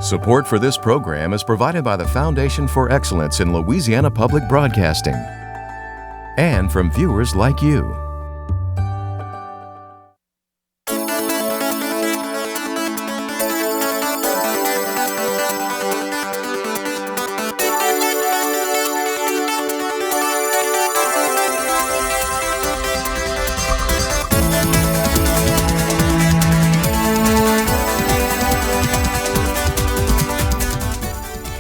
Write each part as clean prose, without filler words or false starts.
Support for this program is provided by the Foundation for Excellence in Louisiana Public Broadcasting and from viewers like you.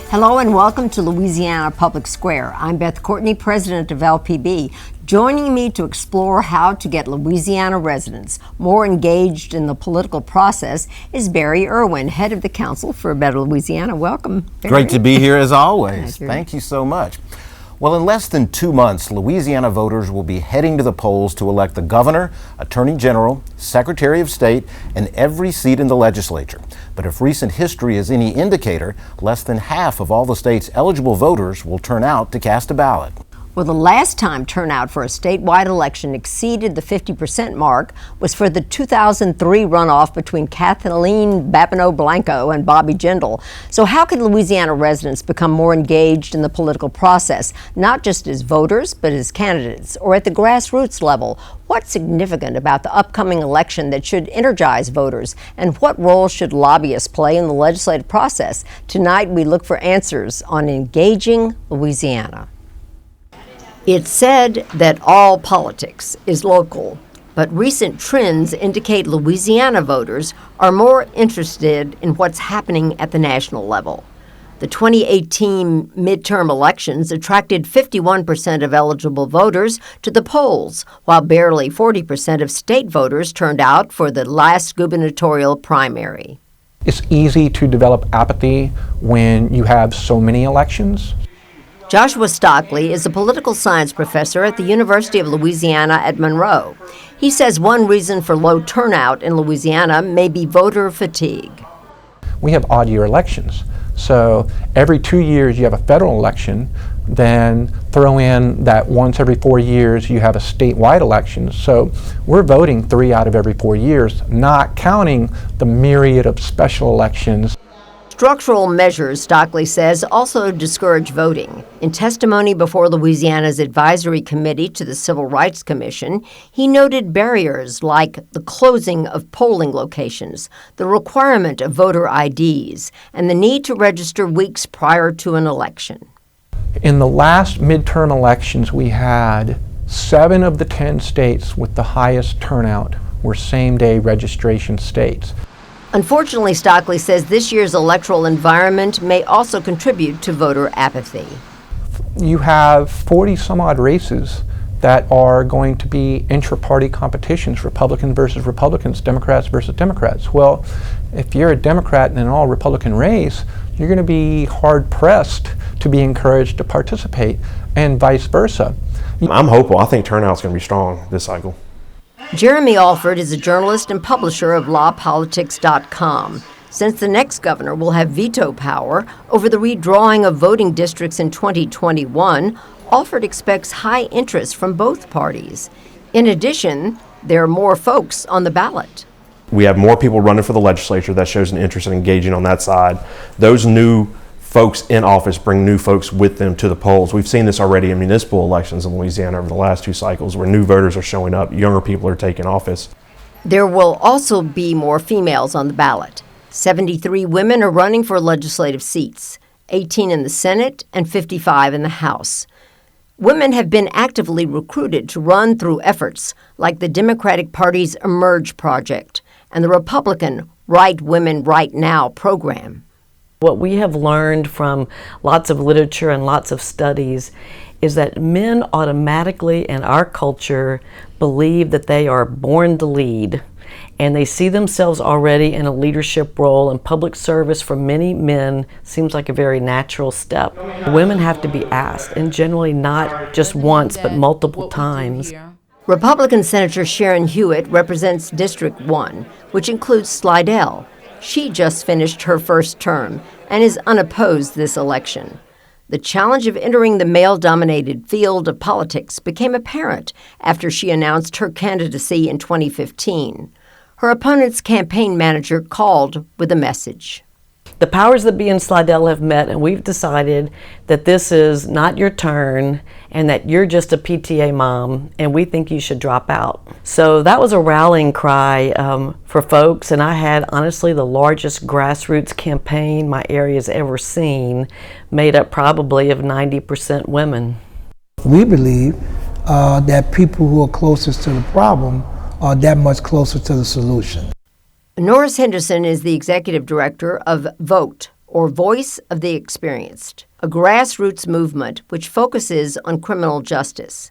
Hello and welcome to Louisiana Public Square. I'm Beth Courtney, president of LPB. Joining me to explore how to get Louisiana residents more engaged in the political process is Barry Irwin, head of the Council for a Better Louisiana. Welcome, Barry. Great to be here as always. Thank you so much. Well, in less than 2 months, Louisiana voters will be heading to the polls to elect the governor, attorney general, secretary of state, and every seat in the legislature. But if recent history is any indicator, less than half of all the state's eligible voters will turn out to cast a ballot. Well, the last time turnout for a statewide election exceeded the 50% mark was for the 2003 runoff between Kathleen Babineau Blanco and Bobby Jindal. So how can Louisiana residents become more engaged in the political process, not just as voters, but as candidates or at the grassroots level? What's significant about the upcoming election that should energize voters? And what role should lobbyists play in the legislative process? Tonight, we look for answers on engaging Louisiana. It's said that all politics is local, but recent trends indicate Louisiana voters are more interested in what's happening at the national level. The 2018 midterm elections attracted 51% of eligible voters to the polls, while barely 40% of state voters turned out for the last gubernatorial primary. It's easy to develop apathy when you have so many elections. Joshua Stockley is a political science professor at the University of Louisiana at Monroe. He says one reason for low turnout in Louisiana may be voter fatigue. We have odd year elections. So every 2 years you have a federal election, then throw in that once every 4 years you have a statewide election. So we're voting 3 out of every 4 years, not counting the myriad of special elections. Structural measures, Stockley says, also discourage voting. In testimony before Louisiana's advisory committee to the Civil Rights Commission, he noted barriers like the closing of polling locations, the requirement of voter IDs, and the need to register weeks prior to an election. In the last midterm elections we had, 7 of the 10 states with the highest turnout were same-day registration states. Unfortunately, Stockley says this year's electoral environment may also contribute to voter apathy. You have 40 some odd races that are going to be intra-party competitions, Republicans versus Republicans, Democrats versus Democrats. Well, if you're a Democrat in an all-Republican race, you're going to be hard-pressed to be encouraged to participate, and vice versa. I'm hopeful. I think turnout's going to be strong this cycle. Jeremy Alford is a journalist and publisher of lawpolitics.com. Since the next governor will have veto power over the redrawing of voting districts in 2021, Alford expects high interest from both parties. In addition, there are more folks on the ballot. We have more people running for the legislature. That shows an interest in engaging on that side. Those new folks in office bring new folks with them to the polls. We've seen this already in municipal elections in Louisiana over the last 2 cycles where new voters are showing up, younger people are taking office. There will also be more females on the ballot. 73 women are running for legislative seats, 18 in the Senate and 55 in the House. Women have been actively recruited to run through efforts like the Democratic Party's Emerge Project and the Republican Right Women Right Now program. What we have learned from lots of literature and lots of studies is that men automatically in our culture believe that they are born to lead, and they see themselves already in a leadership role, and public service for many men seems like a very natural step. Women have to be asked, and generally not just once but multiple times. Republican Senator Sharon Hewitt represents District 1, which includes Slidell. She just finished her first term and is unopposed this election. The challenge of entering the male-dominated field of politics became apparent after she announced her candidacy in 2015. Her opponent's campaign manager called with a message. The powers that be in Slidell have met, and we've decided that this is not your turn and that you're just a PTA mom, and we think you should drop out. So that was a rallying cry for folks, and I had honestly the largest grassroots campaign my area's ever seen, made up probably of 90% women. We believe that people who are closest to the problem are that much closer to the solution. Norris Henderson is the executive director of VOTE, or Voice of the Experienced, a grassroots movement which focuses on criminal justice.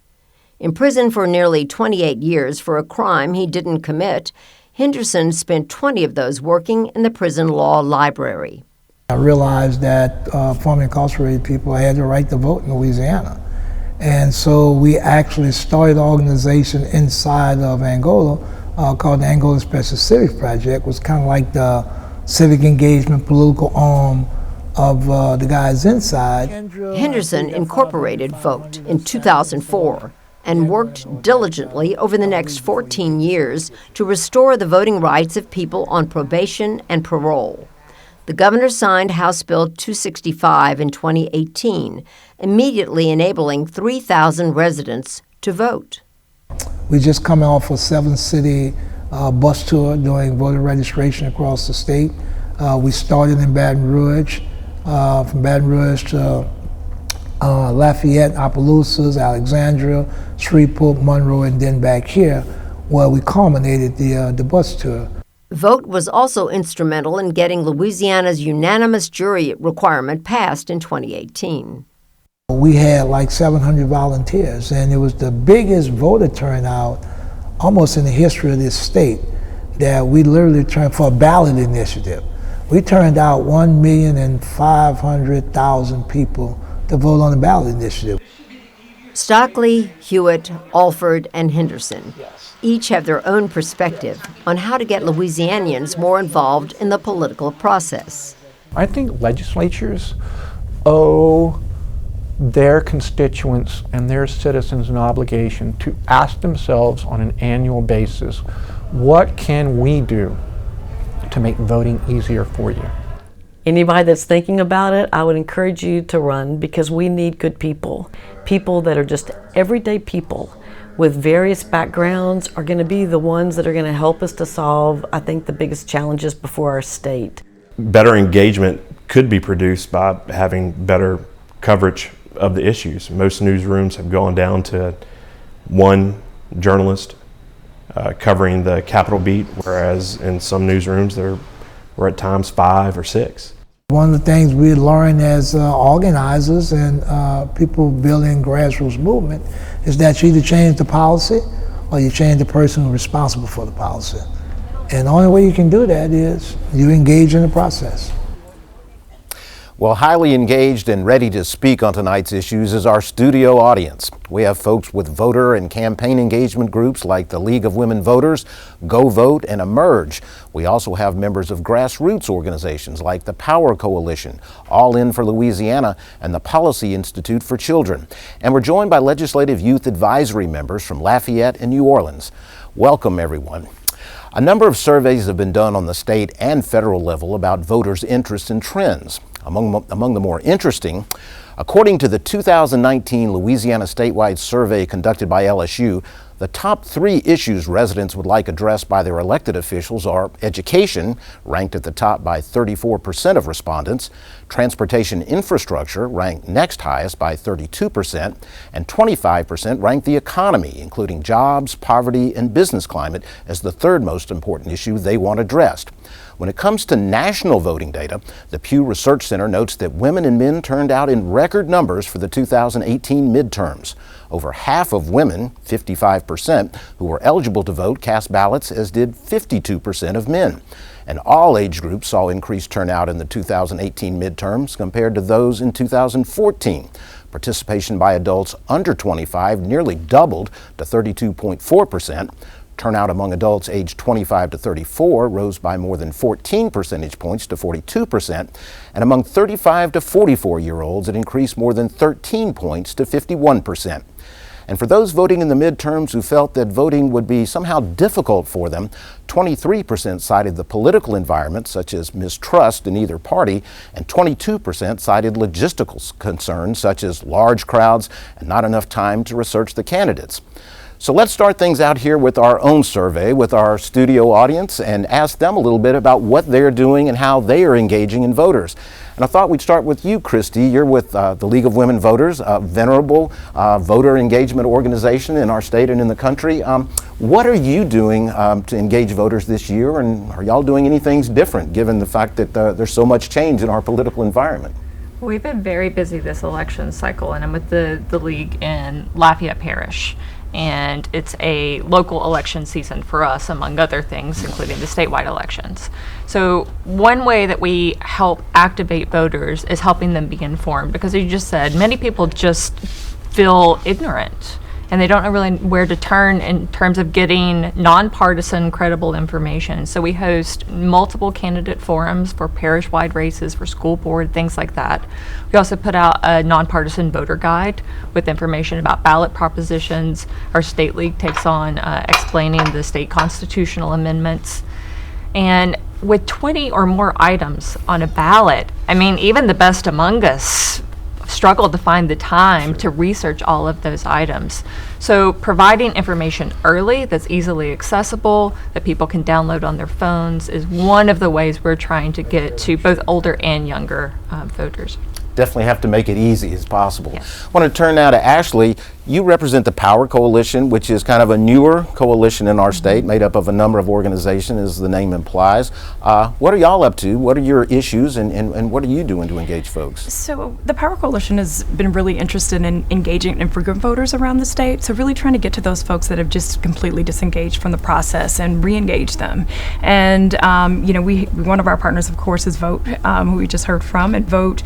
Imprisoned for nearly 28 years for a crime he didn't commit, Henderson spent 20 of those working in the prison law library. I realized that formerly incarcerated people had the right to vote in Louisiana. And so we actually started an organization inside of Angola called the Angola Special Civics Project, was kind of like the civic engagement political arm of the guys inside. Henderson incorporated VOTE in 2004 and worked diligently over the next 14 years to restore the voting rights of people on probation and parole. The governor signed House Bill 265 in 2018, immediately enabling 3,000 residents to vote. We just come off a 7-city bus tour doing voter registration across the state. We started in Baton Rouge, from Baton Rouge to Lafayette, Opelousas, Alexandria, Shreveport, Monroe, and then back here, where we culminated the bus tour. VOTE was also instrumental in getting Louisiana's unanimous jury requirement passed in 2018. We had like 700 volunteers, and it was the biggest voter turnout almost in the history of this state, that we literally turned for a ballot initiative. We turned out 1,500,000 people to vote on the ballot initiative. Stockley, Hewitt, Alford, and Henderson each have their own perspective on how to get Louisianians more involved in the political process. I think legislatures owe their constituents and their citizens an obligation to ask themselves on an annual basis, what can we do to make voting easier for you? Anybody that's thinking about it, I would encourage you to run, because we need good people. People that are just everyday people with various backgrounds are going to be the ones that are going to help us to solve, I think, the biggest challenges before our state. Better engagement could be produced by having better coverage of the issues. Most newsrooms have gone down to one journalist covering the Capitol beat, whereas in some newsrooms there were at times 5 or 6. One of the things we learn as organizers and people building grassroots movement is that you either change the policy or you change the person who's responsible for the policy. And the only way you can do that is you engage in the process. Well, highly engaged and ready to speak on tonight's issues is our studio audience. We have folks with voter and campaign engagement groups like the League of Women Voters, Go Vote, and Emerge. We also have members of grassroots organizations like the Power Coalition, All In for Louisiana, and the Policy Institute for Children. And we're joined by Legislative Youth Advisory members from Lafayette and New Orleans. Welcome, everyone. A number of surveys have been done on the state and federal level about voters' interests and trends. Among the more interesting, according to the 2019 Louisiana statewide survey conducted by LSU, the top 3 issues residents would like addressed by their elected officials are education, ranked at the top by 34% of respondents, transportation infrastructure, ranked next highest by 32%, and 25% ranked the economy, including jobs, poverty, and business climate, as the third most important issue they want addressed. When it comes to national voting data, the Pew Research Center notes that women and men turned out in record numbers for the 2018 midterms. Over half of women, 55%, who were eligible to vote cast ballots, as did 52% of men. And all age groups saw increased turnout in the 2018 midterms compared to those in 2014. Participation by adults under 25 nearly doubled to 32.4%. Turnout among adults aged 25 to 34 rose by more than 14 percentage points to 42%, and among 35 to 44-year-olds it increased more than 13 points to 51%. And for those voting in the midterms who felt that voting would be somehow difficult for them, 23% cited the political environment, such as mistrust in either party, and 22% cited logistical concerns, such as large crowds and not enough time to research the candidates. So let's start things out here with our own survey with our studio audience and ask them a little bit about what they're doing and how they are engaging in voters. And I thought we'd start with you, Christy. You're with the League of Women Voters, a venerable voter engagement organization in our state and in the country. What are you doing to engage voters this year, and are y'all doing anything different given the fact that there's so much change in our political environment? We've been very busy this election cycle, and I'm with the League in Lafayette Parish. And it's a local election season for us, among other things, including the statewide elections. So one way that we help activate voters is helping them be informed, because as you just said, many people just feel ignorant and they don't know really where to turn in terms of getting nonpartisan, credible information. So we host multiple candidate forums for parish-wide races, for school board, things like that. We also put out a nonpartisan voter guide with information about ballot propositions. Our state league takes on explaining the state constitutional amendments. And with 20 or more items on a ballot, I mean, even the best among us struggle to find the time to research all of those items. So providing information early that's easily accessible, that people can download on their phones, is one of the ways we're trying to get to both older and younger voters. Definitely have to make it easy as possible. Yes. I want to turn now to Ashley. You represent the Power Coalition, which is kind of a newer coalition in our state, made up of a number of organizations, as the name implies. What are y'all up to? What are your issues, and what are you doing to engage folks? So the Power Coalition has been really interested in engaging infrequent voters around the state, so really trying to get to those folks that have just completely disengaged from the process and re-engage them. And one of our partners, of course, is Vote, who we just heard from, and Vote,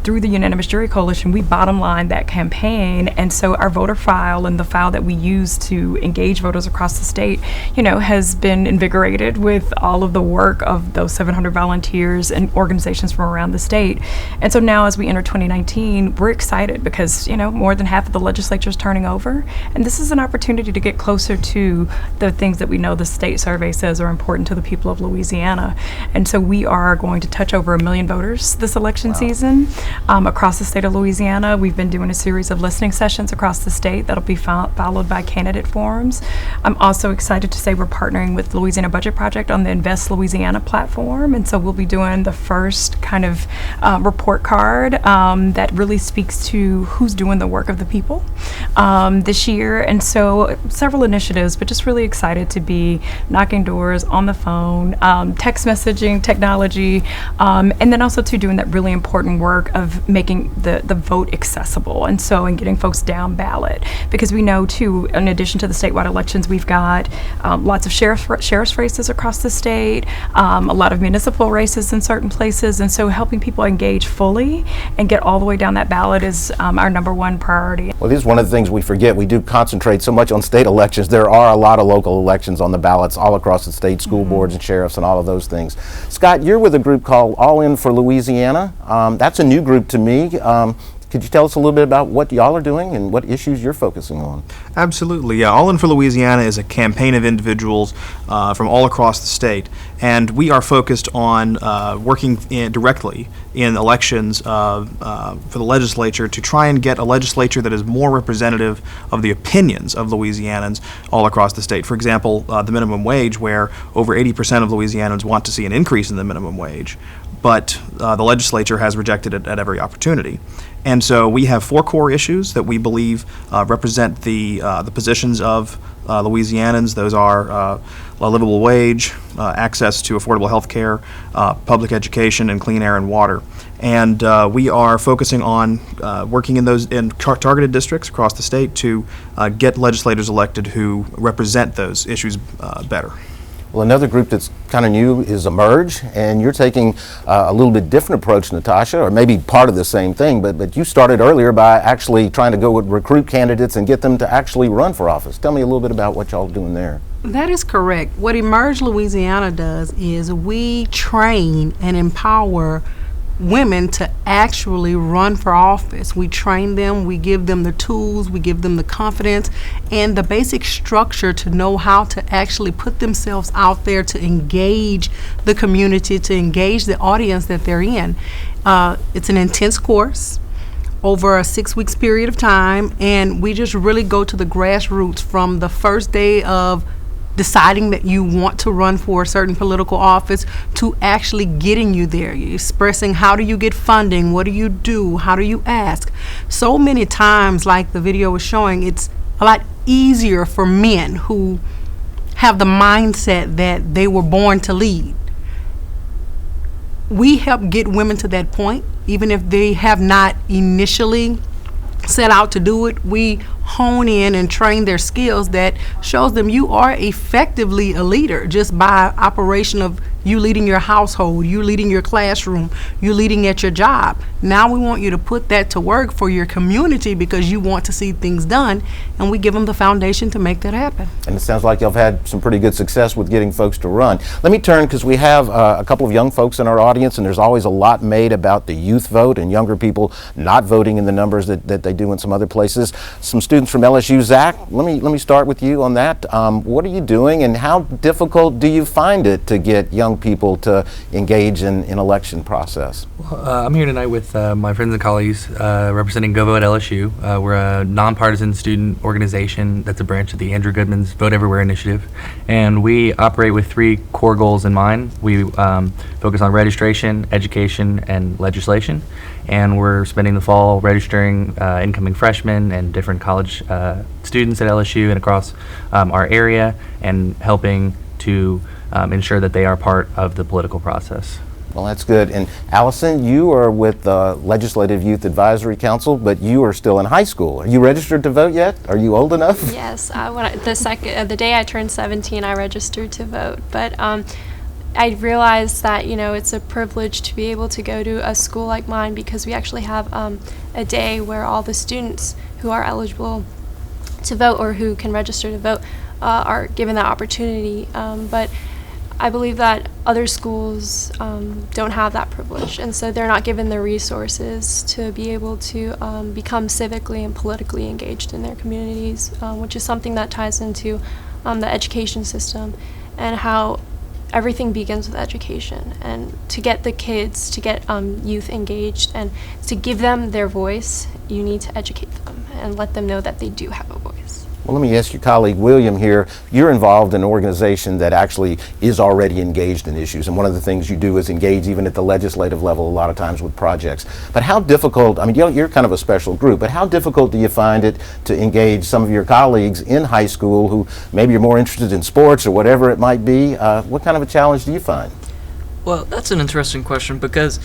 through the Unanimous Jury Coalition, we bottom line that campaign, and so our voter file and the file that we use to engage voters across the state, has been invigorated with all of the work of those 700 volunteers and organizations from around the state. And so now, as we enter 2019, we're excited because, more than half of the legislature is turning over, and this is an opportunity to get closer to the things that we know the state survey says are important to the people of Louisiana. And so we are going to touch over 1 million voters this election season across the state of Louisiana. We've been doing a series of listening sessions across the state that'll be followed by candidate forums. I'm also excited to say we're partnering with Louisiana Budget Project on the Invest Louisiana platform, and so we'll be doing the first kind of report card that really speaks to who's doing the work of the people this year. And so several initiatives, but just really excited to be knocking doors on the phone, text messaging, technology, and then also to doing that really important work of making the vote accessible, and getting folks down ballot, because we know too, in addition to the statewide elections, we've got lots of sheriff's races across the state, a lot of municipal races in certain places, and so helping people engage fully and get all the way down that ballot is our number one priority. Well, this is one of the things we forget. We do concentrate so much on state elections. There are a lot of local elections on the ballots all across the state, school boards and sheriffs and all of those things. Scott, you're with a group called All In for Louisiana. That's a new group to me. Could you tell us a little bit about what y'all are doing and what issues you're focusing on? Absolutely, yeah. All In for Louisiana is a campaign of individuals from all across the state, and we are focused on working directly in elections for the legislature to try and get a legislature that is more representative of the opinions of Louisianans all across the state. For example, the minimum wage, where over 80% of Louisianans want to see an increase in the minimum wage, but the legislature has rejected it at every opportunity. And so we have 4 core issues that we believe represent the positions of Louisianans. Those are a livable wage, access to affordable health care, public education, and clean air and water. And we are focusing on working in those targeted districts across the state to get legislators elected who represent those issues better. Well, another group that's kind of new is Emerge, and you're taking a little bit different approach, Natasha, or maybe part of the same thing, but you started earlier by actually trying to go recruit candidates and get them to actually run for office. Tell me a little bit about what y'all are doing there. That is correct. What Emerge Louisiana does is we train and empower women to actually run for office. We train them, we give them the tools, we give them the confidence and the basic structure to know how to actually put themselves out there to engage the community, to engage the audience that they're in. It's an intense course over a 6 weeks period of time, and we just really go to the grassroots from the first day of deciding that you want to run for a certain political office to actually getting you there. You're expressing how do you get funding, what do you do, how do you ask. So many times, like the video was showing, it's a lot easier for men who have the mindset that they were born to lead. We help get women to that point, even if they have not initially set out to do it. We hone in and train their skills that shows them you are effectively a leader just by operation of you leading your household, you leading your classroom, you leading at your job. Now we want you to put that to work for your community because you want to see things done, and we give them the foundation to make that happen. And it sounds like you've had some pretty good success with getting folks to run. Let me turn, because we have a couple of young folks in our audience, and there's always a lot made about the youth vote and younger people not voting in the numbers that they do in some other places. Some students from LSU. Zach, let me start with you on that. What are you doing, and how difficult do you find it to get young people to engage in election process? I'm here tonight with my friends and colleagues representing GoVote at LSU. We're a nonpartisan student organization that's a branch of the Andrew Goodman's Vote Everywhere initiative, and we operate with 3 core goals in mind. We focus on registration, education, and legislation, and we're spending the fall registering incoming freshmen and different college students at LSU and across our area, and helping to ensure that they are part of the political process. Well, that's good. And Allison, you are with the Legislative Youth Advisory Council, but you are still in high school. Are you registered to vote yet? Are you old enough? Yes. The day I turned 17, I registered to vote. But I realized that, it's a privilege to be able to go to a school like mine, because we actually have a day where all the students who are eligible to vote or who can register to vote are given that opportunity. But I believe that other schools don't have that privilege, and so they're not given the resources to be able to become civically and politically engaged in their communities, which is something that ties into the education system and how everything begins with education. And to get the kids, to get youth engaged and to give them their voice, you need to educate them and let them know that they do have a voice. Well, let me ask your colleague, William, here. You're involved in an organization that actually is already engaged in issues, and one of the things you do is engage even at the legislative level a lot of times with projects. But how difficult, you're kind of a special group, but how difficult do you find it to engage some of your colleagues in high school who maybe are more interested in sports or whatever it might be? What kind of a challenge do you find? Well, that's an interesting question, because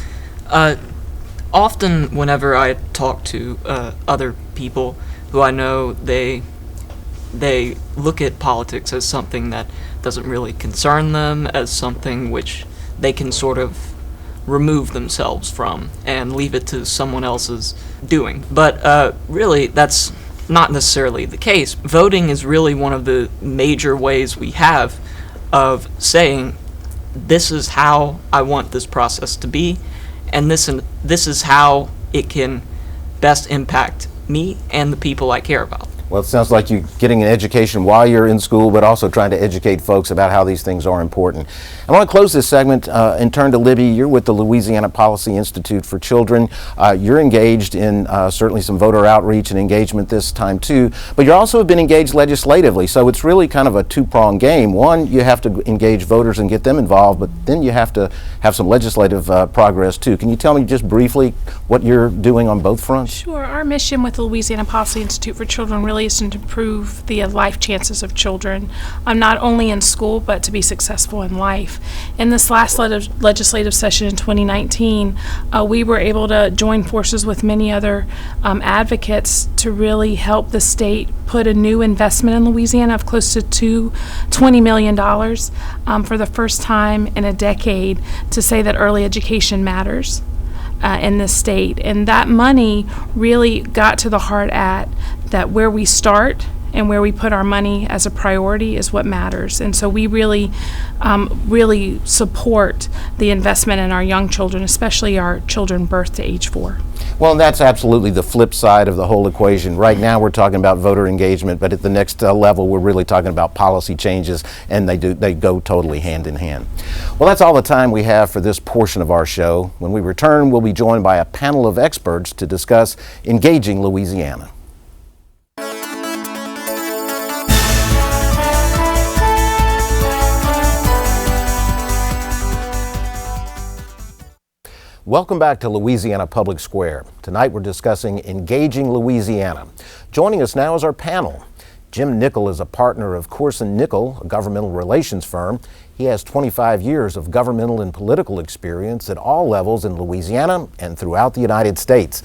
often whenever I talk to other people who I know, they look at politics as something that doesn't really concern them, as something which they can sort of remove themselves from and leave it to someone else's doing. But really, that's not necessarily the case. Voting is really one of the major ways we have of saying, this is how I want this process to be, and this is how it can best impact me and the people I care about. Well, it sounds like you're getting an education while you're in school, but also trying to educate folks about how these things are important. I want to close this segment and turn to Libby. You're with the Louisiana Policy Institute for Children. You're engaged in certainly some voter outreach and engagement this time too, but you also have been engaged legislatively, so it's really kind of a two-pronged game. One, you have to engage voters and get them involved, but then you have to have some legislative progress too. Can you tell me just briefly what you're doing on both fronts? Sure. Our mission with the Louisiana Policy Institute for Children really is to improve the life chances of children, not only in school but to be successful in life. In this last legislative session in 2019, we were able to join forces with many other advocates to really help the state put a new investment in Louisiana of close to $20 million for the first time in a decade, to say that early education matters in this state. And that money really got to the heart at that where we start and where we put our money as a priority is what matters. And so we really support the investment in our young children, especially our children birth to age 4. Well, and that's absolutely the flip side of the whole equation. Right now we're talking about voter engagement, but at the next level we're really talking about policy changes, and they go totally hand in hand. Well, that's all the time we have for this portion of our show. When we return, we'll be joined by a panel of experts to discuss engaging Louisiana. Welcome back to Louisiana Public Square. Tonight we're discussing engaging Louisiana. Joining us now is our panel. Jim Nickel is a partner of Corson Nickel, a governmental relations firm. He has 25 years of governmental and political experience at all levels in Louisiana and throughout the United States.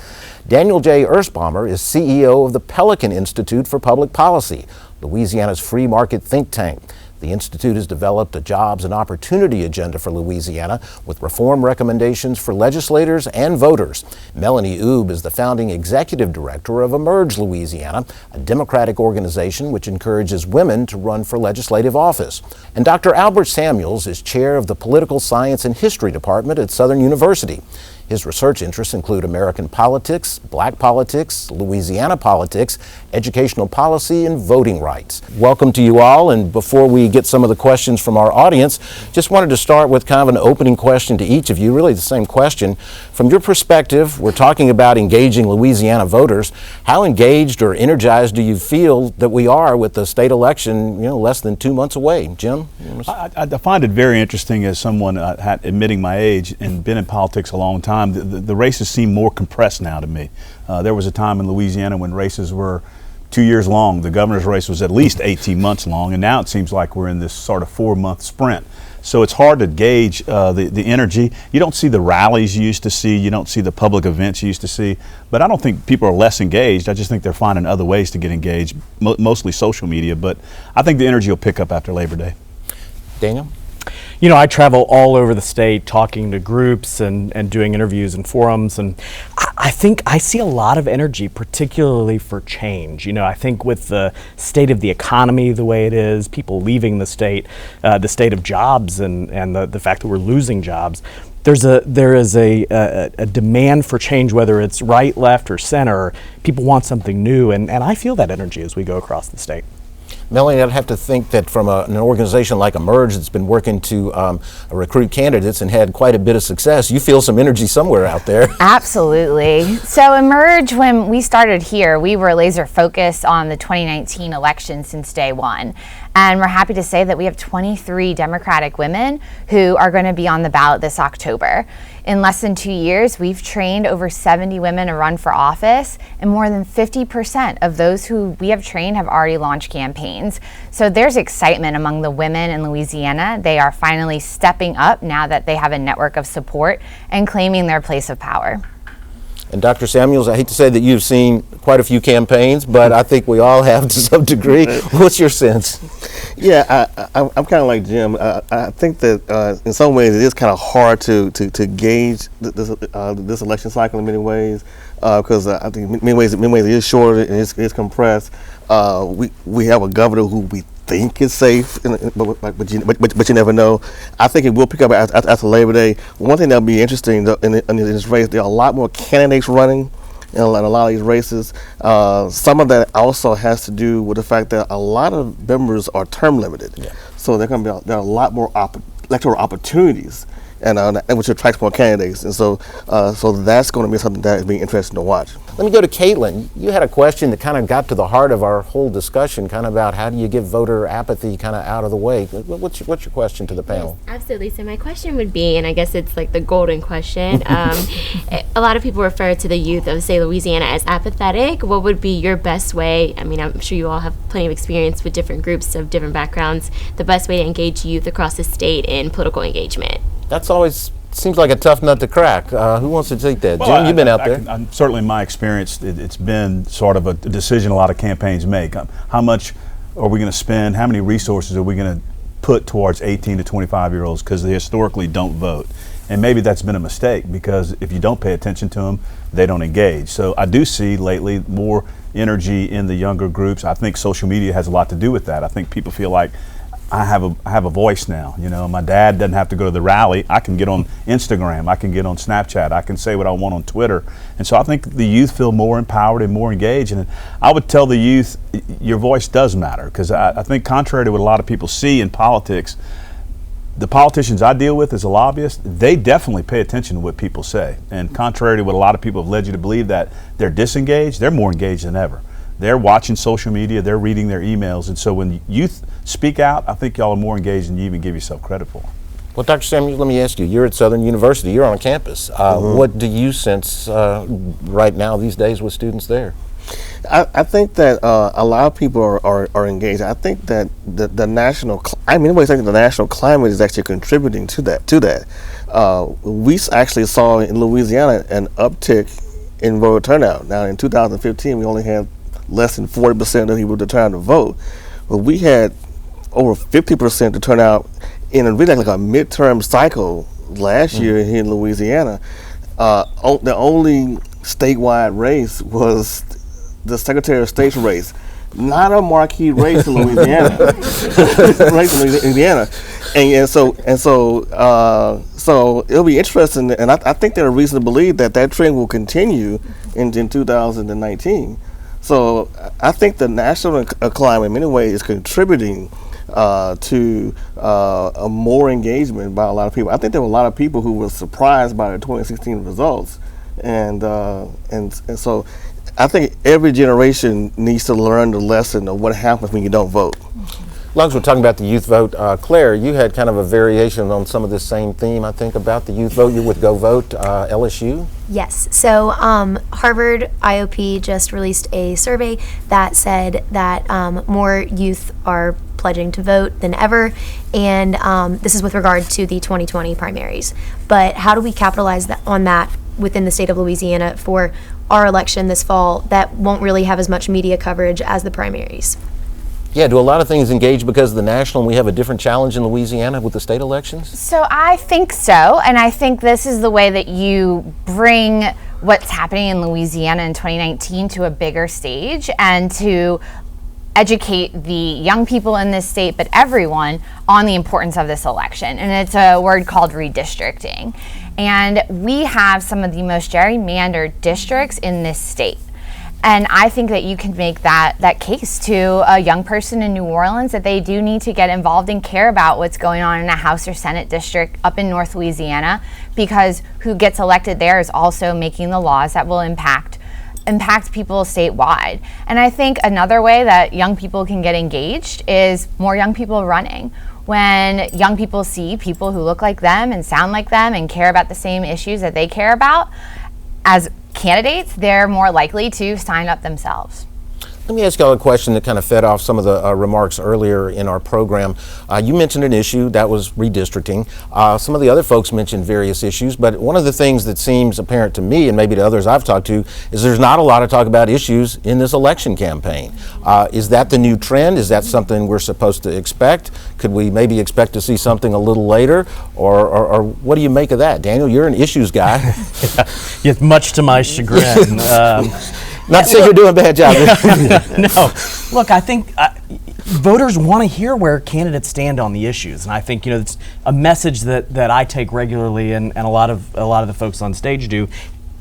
Daniel J. Ersbaumer is CEO of the Pelican Institute for Public Policy, Louisiana's free market think tank. The Institute has developed a jobs and opportunity agenda for Louisiana with reform recommendations for legislators and voters. Melanie Oob is the founding executive director of Emerge Louisiana, a democratic organization which encourages women to run for legislative office. And Dr. Albert Samuels is chair of the Political Science and History Department at Southern University. His research interests include American politics, black politics, Louisiana politics, educational policy, and voting rights. Welcome to you all, and before we get some of the questions from our audience, just wanted to start with kind of an opening question to each of you, really the same question. From your perspective, we're talking about engaging Louisiana voters. How engaged or energized do you feel that we are with the state election, less than 2 months away? Jim? I find it very interesting as someone admitting my age and been in politics a long time. The races seem more compressed now to me. There was a time in Louisiana when races were 2 years long. The governor's race was at least 18 months long, and now it seems like we're in this sort of 4-month sprint. So it's hard to gauge the energy. You don't see the rallies you used to see. You don't see the public events you used to see. But I don't think people are less engaged. I just think they're finding other ways to get engaged, mostly social media. But I think the energy will pick up after Labor Day. Daniel? I travel all over the state talking to groups and doing interviews and forums, and I think I see a lot of energy, particularly for change. I think with the state of the economy the way it is, people leaving the state of jobs and the fact that we're losing jobs, there is a demand for change, whether it's right, left, or center. People want something new, and I feel that energy as we go across the state. Melanie, I'd have to think that from an organization like Emerge that's been working to recruit candidates and had quite a bit of success, you feel some energy somewhere out there. Absolutely. So Emerge, when we started here, we were laser focused on the 2019 election since day one. And we're happy to say that we have 23 Democratic women who are going to be on the ballot this October. In less than 2 years, we've trained over 70 women to run for office, and more than 50% of those who we have trained have already launched campaigns. So there's excitement among the women in Louisiana. They are finally stepping up now that they have a network of support and claiming their place of power. And Dr. Samuels, I hate to say that you've seen quite a few campaigns, but I think we all have to some degree. What's your sense? Yeah, I'm kind of like Jim. I think that in some ways it is kind of hard to gauge this election cycle in many ways, because I think in many ways it is shorter and it's compressed. We have a governor who we think is safe, but you never know. I think it will pick up after Labor Day. One thing that'll be interesting in this race, there are a lot more candidates running in a lot of these races. Some of that also has to do with the fact that a lot of members are term limited. Yeah. So there are a lot more electoral opportunities, and which attracts more candidates. And so that's going to be something that is being interesting to watch. Let me go to Caitlin. You had a question that kind of got to the heart of our whole discussion, kind of about how do you get voter apathy kind of out of the way. What's your question to the panel? Yes, absolutely. So my question would be, and I guess it's like the golden question, a lot of people refer to the youth of, say, Louisiana as apathetic. What would be your best way? I mean, I'm sure you all have plenty of experience with different groups of different backgrounds. The best way to engage youth across the state in political engagement? That's always seems like a tough nut to crack. Who wants to take that? Well, Jim, you've been out there. Certainly in my experience, it's been sort of a decision a lot of campaigns make. How much are we going to spend? How many resources are we going to put towards 18 to 25-year-olds because they historically don't vote? And maybe that's been a mistake, because if you don't pay attention to them, they don't engage. So I do see lately more energy in the younger groups. I think social media has a lot to do with that. I think people feel like I have a voice now. You know, my dad doesn't have to go to the rally. I can get on Instagram. I can get on Snapchat. I can say what I want on Twitter. And so I think the youth feel more empowered and more engaged. And I would tell the youth, your voice does matter, because I think contrary to what a lot of people see in politics, the politicians I deal with as a lobbyist, they definitely pay attention to what people say. And contrary to what a lot of people have led you to believe that they're disengaged, they're more engaged than ever. They're watching social media, they're reading their emails, and so when youth speak out, I think y'all are more engaged than you even give yourself credit for. Well, Dr. Samuels, let me ask you, you're at Southern University, you're on campus. What do you sense right now these days with students there? I think that a lot of people are engaged. I think that the national climate is actually contributing to that. We actually saw in Louisiana an uptick in voter turnout. Now, in 2015, we only had less than 40% of people to turn out to vote, but we had over 50% to turn out in a really like a midterm cycle last year here in Louisiana. The only statewide race was the Secretary of State's race, not a marquee race in Louisiana. And so it'll be interesting, and I think there's a reason to believe that trend will continue in 2019. So I think the national climate in many ways is contributing to a more engagement by a lot of people. I think there were a lot of people who were surprised by the 2016 results, and so I think every generation needs to learn the lesson of what happens when you don't vote. As long as we're talking about the youth vote, Claire, you had kind of a variation on some of this same theme, I think, about the youth vote. You're with Go Vote LSU? Yes. So Harvard IOP just released a survey that said that more youth are pledging to vote than ever, and this is with regard to the 2020 primaries. But how do we capitalize on that within the state of Louisiana for our election this fall that won't really have as much media coverage as the primaries? Yeah, do a lot of things engage because of the national and we have a different challenge in Louisiana with the state elections? So I think so, and I think this is the way that you bring what's happening in Louisiana in 2019 to a bigger stage and to educate the young people in this state, but everyone, on the importance of this election. And it's a word called redistricting. And we have some of the most gerrymandered districts in this state. And I think that you can make that case to a young person in New Orleans that they do need to get involved and care about what's going on in a House or Senate district up in North Louisiana, because who gets elected there is also making the laws that will impact people statewide. And I think another way that young people can get engaged is more young people running. When young people see people who look like them and sound like them and care about the same issues that they care about as candidates, they're more likely to sign up themselves. Let me ask y'all a question that kind of fed off some of the remarks earlier in our program. You mentioned an issue, that was redistricting. Some of the other folks mentioned various issues, but one of the things that seems apparent to me, and maybe to others I've talked to, is there's not a lot of talk about issues in this election campaign. Is that the new trend? Is that something we're supposed to expect? Could we maybe expect to see something a little later? Or what do you make of that? Daniel, you're an issues guy. Yeah, much to my chagrin. Not to say you're doing a bad job. No. Look, I think voters want to hear where candidates stand on the issues, and I think it's a message that I take regularly, and a lot of the folks on stage do.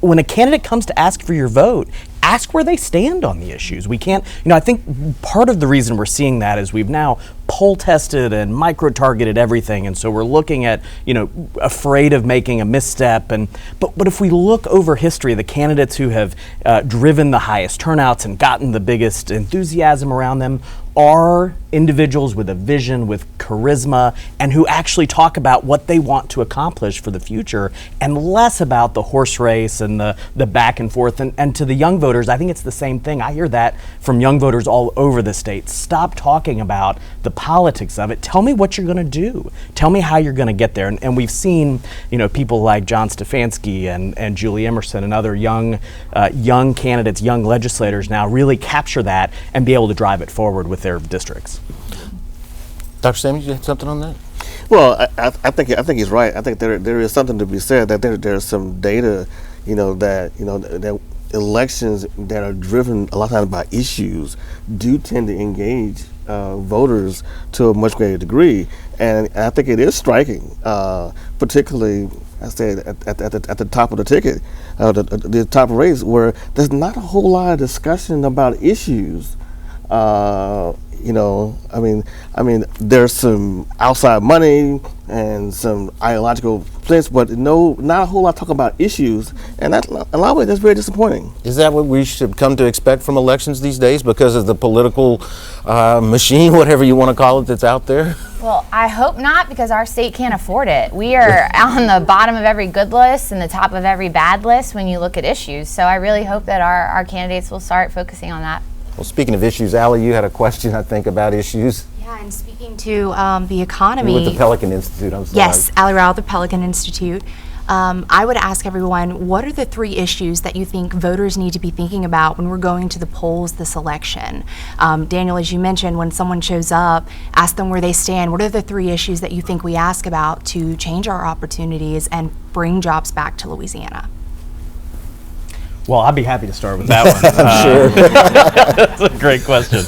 When a candidate comes to ask for your vote, ask where they stand on the issues. We can't, I think part of the reason we're seeing that is we've now poll tested and micro-targeted everything, and so we're looking at, afraid of making a misstep. But if we look over history, the candidates who have driven the highest turnouts and gotten the biggest enthusiasm around them are individuals with a vision, with charisma, and who actually talk about what they want to accomplish for the future, and less about the horse race and the back and forth. And to the young voters, I think it's the same thing. I hear that from young voters all over the state. Stop talking about the politics of it. Tell me what you're going to do. Tell me how you're going to get there. And we've seen, people like John Stefanski and Julie Emerson and other young candidates, young legislators now really capture that and be able to drive it forward with their districts. Dr. Samuels, you had something on that? Well, I think he's right. I think there is something to be said that there's some data, that elections that are driven a lot of times by issues do tend to engage voters to a much greater degree, and I think it is striking, particularly I said at the top of the ticket, the top race, where there's not a whole lot of discussion about issues. There's some outside money and some ideological flinch, but not a whole lot talk about issues, and that, in a lot of ways, that's very disappointing. Is that what we should come to expect from elections these days because of the political machine, whatever you want to call it, that's out there? Well, I hope not, because our state can't afford it. We are on the bottom of every good list and the top of every bad list when you look at issues. So I really hope that our candidates will start focusing on that. Well, speaking of issues, Allie, you had a question, I think, about issues. Yeah, and speaking to the economy. You're with the Pelican Institute, I'm sorry. Yes, Allie Rowell, the Pelican Institute. I would ask everyone, what are the 3 issues that you think voters need to be thinking about when we're going to the polls this election? Daniel, as you mentioned, when someone shows up, ask them where they stand. What are the 3 issues that you think we ask about to change our opportunities and bring jobs back to Louisiana? Well, I'd be happy to start with that one. Sure. That's a great question.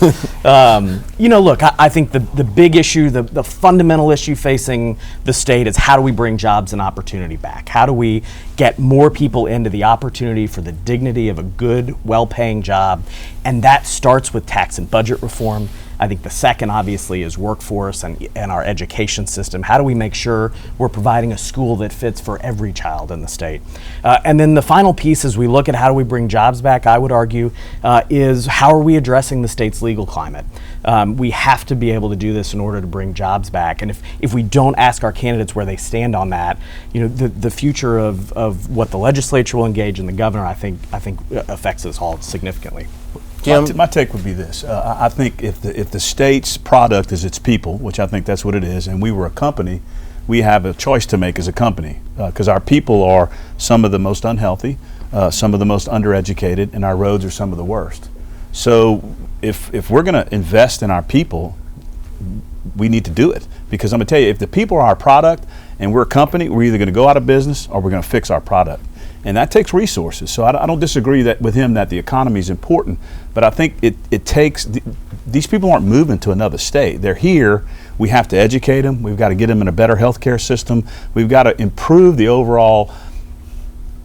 Look, I think the big issue, the fundamental issue facing the state is how do we bring jobs and opportunity back? How do we get more people into the opportunity for the dignity of a good, well-paying job? And that starts with tax and budget reform. I think the second, obviously, is workforce and our education system. How do we make sure we're providing a school that fits for every child in the state? And then the final piece, as we look at how do we bring jobs back, I would argue, is how are we addressing the state's legal climate? We have to be able to do this in order to bring jobs back. And if we don't ask our candidates where they stand on that, the future of what the legislature will engage and the governor, I think affects us all significantly. My take would be this. I think if the state's product is its people, which I think that's what it is, and we were a company, we have a choice to make as a company, because our people are some of the most unhealthy, some of the most undereducated, and our roads are some of the worst. So if we're going to invest in our people, we need to do it. Because I'm going to tell you, if the people are our product and we're a company, we're either going to go out of business or we're going to fix our product. And that takes resources. So I don't disagree with him that the economy is important, but I think it takes, these people aren't moving to another state. They're here. We have to educate them. We've got to get them in a better healthcare system. We've got to improve the overall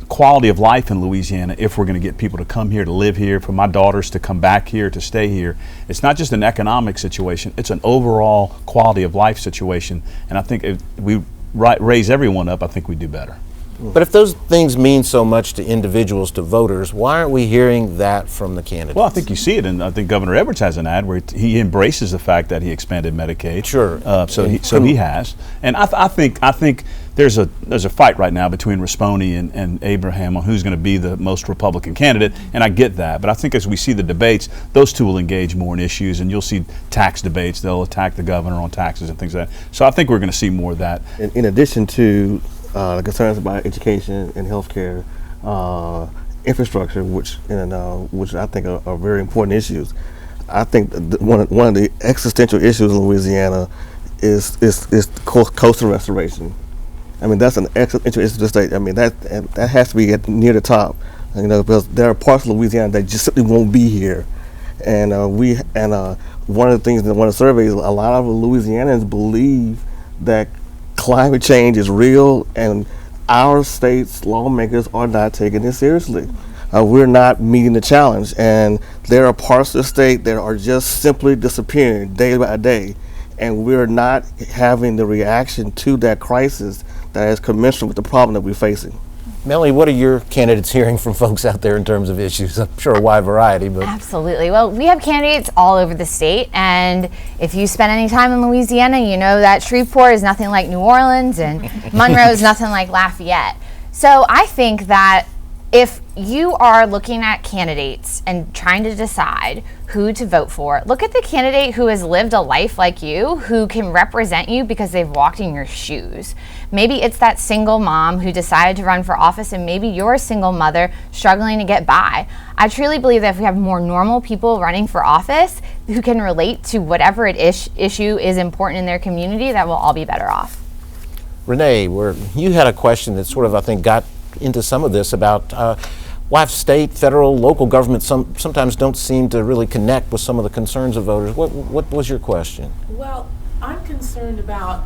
quality of life in Louisiana if we're going to get people to come here, to live here, for my daughters to come back here, to stay here. It's not just an economic situation, it's an overall quality of life situation. And I think if we raise everyone up, I think we do better. But if those things mean so much to individuals, to voters, why aren't we hearing that from the candidates? Well, I think you see it, and I think Governor Edwards has an ad where he embraces the fact that he expanded Medicaid. Sure. So he has, and I think there's a fight right now between Rasponi and Abraham on who's going to be the most Republican candidate, and I get that. But I think as we see the debates, those two will engage more in issues, and you'll see tax debates. They'll attack the governor on taxes and things like that. So I think we're going to see more of that. In addition to the concerns about education and healthcare, infrastructure, which I think are very important issues. I think one of the existential issues in Louisiana is coastal restoration. I mean, that's an existential issue to the state. I mean, that has to be near the top, because there are parts of Louisiana that just simply won't be here. And one of the things in one of the surveys, a lot of Louisianans believe that climate change is real, and our state's lawmakers are not taking it seriously. We're not meeting the challenge, and there are parts of the state that are just simply disappearing day by day, and we're not having the reaction to that crisis that is commensurate with the problem that we're facing. Melanie, what are your candidates hearing from folks out there in terms of issues? I'm sure a wide variety, but Absolutely. Well, we have candidates all over the state, and if you spend any time in Louisiana, you know that Shreveport is nothing like New Orleans and Monroe is nothing like Lafayette. So I think that if you are looking at candidates and trying to decide who to vote for, look at the candidate who has lived a life like you, who can represent you because they've walked in your shoes. Maybe it's that single mom who decided to run for office, and maybe you're a single mother struggling to get by. I truly believe that if we have more normal people running for office who can relate to whatever issue is important in their community, that we'll all be better off. Renee, you had a question that sort of, I think, got into some of this about why state, federal, local governments sometimes don't seem to really connect with some of the concerns of voters. What was your question? Well, I'm concerned about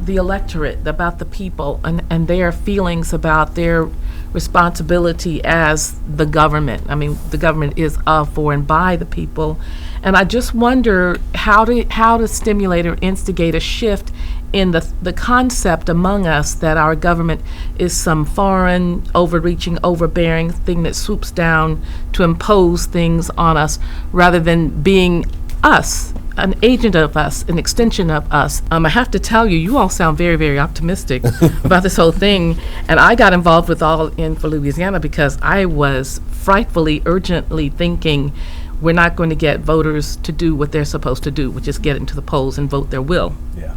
the electorate, about the people, and their feelings about their responsibility as the government. I mean, the government is of, for, and by the people. And I just wonder how to stimulate or instigate a shift in the concept among us that our government is some foreign, overreaching, overbearing thing that swoops down to impose things on us rather than being us, an agent of us, an extension of us. I have to tell you, you all sound very, very optimistic about this whole thing. And I got involved with All In for Louisiana because I was frightfully, urgently thinking we're not going to get voters to do what they're supposed to do, which is get into the polls and vote their will. Yeah.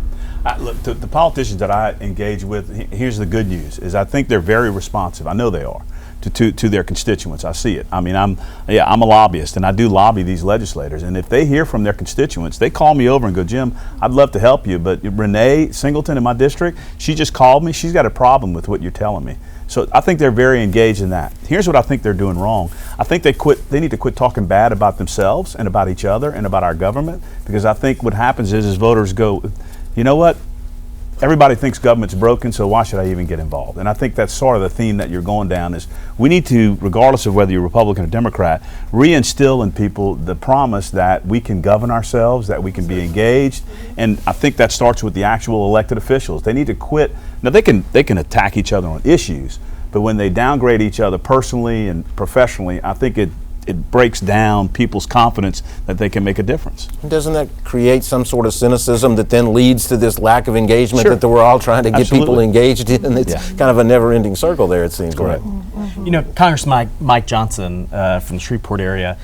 Look, the politicians that I engage with, here's the good news, is I think they're very responsive. I know they are. To their constituents. I see it. I mean, I'm a lobbyist, and I do lobby these legislators. And if they hear from their constituents, they call me over and go, Jim, I'd love to help you, but Renee Singleton in my district, she just called me. She's got a problem with what you're telling me. So I think they're very engaged in that. Here's what I think they're doing wrong. I think they need to quit talking bad about themselves and about each other and about our government, because I think what happens is voters go, you know what? Everybody thinks government's broken, so why should I even get involved? And I think that's sort of the theme that you're going down is we need to, regardless of whether you're Republican or Democrat, reinstill in people the promise that we can govern ourselves, that we can be engaged. And I think that starts with the actual elected officials. They need to quit. Now, they can attack each other on issues, but when they downgrade each other personally and professionally, I think it breaks down people's confidence that they can make a difference. Doesn't that create some sort of cynicism that then leads to this lack of engagement Sure. that we're all trying to get Absolutely. people engaged in? It's kind of a never-ending circle there, it seems. Correct. You know, Congressman Mike Johnson from the Shreveport area